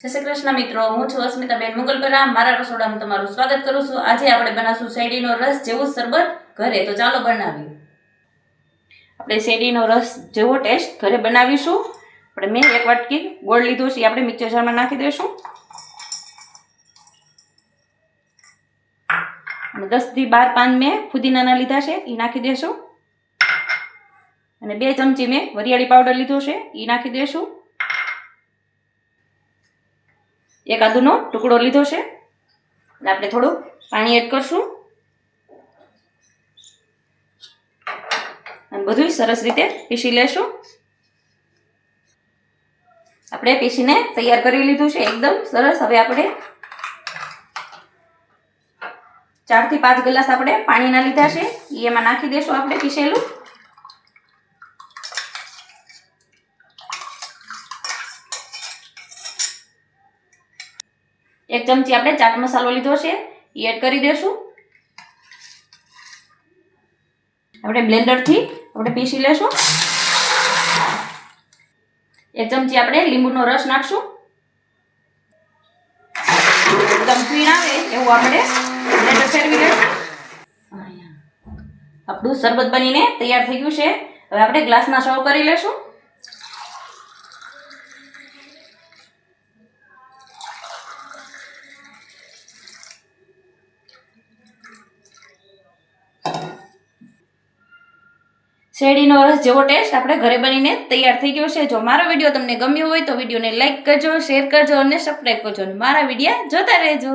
જય શ્રી કૃષ્ણ મિત્રો, હું છું અસ્મિતાબેન મંગલપરા. મારા રસોડામાં તમારું સ્વાગત કરું છું. આજે આપણે બનાવશું શેરડીનો રસ જેવું શરબત ઘરે. તો ચાલો બનાવીએ. આપણે શેરડીનો રસ જેવો ટેસ્ટ ઘરે બનાવીશું. આપણે મેં એક વાટકી ગોળ લીધો છે, આપણે મિક્સર જારમાં નાખી દઈશું. અને 10 થી 12 પાન મેં ફુદીનાના લીધા છે, એ નાખી દઈશું. અને 2 ચમચી મેં વરિયાળી પાવડર લીધો છે, એ નાખી દઈશું. એક આદુનો ટુકડો લીધો છે, એટલે આપણે થોડું પાણી એડ કરશું અને બધું સરસ રીતે પીસી લેશું. આપણે પીસીને તૈયાર કરી લીધું છે એકદમ સરસ. હવે આપણે 4 થી 5 ગ્લાસ આપણે પાણીના લીધા છે, એમાં નાખી દેશું આપણે પીસેલું. એક ચમચી આપણે ચાટ મસાલો લીધો છે, એ એડ કરી દેશું. આપણે બ્લેન્ડરથી આપણે પીસી લેશું. એક ચમચી આપણે લીંબુનો રસ નાખશું. એકદમ ફીણ આવે એવું આપણે બ્લેન્ડર ફેરવી લેશું. આપણું શરબત બનીને તૈયાર થઈ ગયું છે. હવે આપણે ગ્લાસમાં સર્વ કરી લેશું. શેરડીનો રસ જેવો ટેસ્ટ આપણે ઘરે બનીને તૈયાર થઈ ગયો છે. જો મારો વિડીયો તમને ગમ્યો હોય તો વિડીયોને લાઈક કરજો, શેર કરજો અને સબસ્ક્રાઈબ કરજો. અને મારા વિડીયો જોતા રહેજો.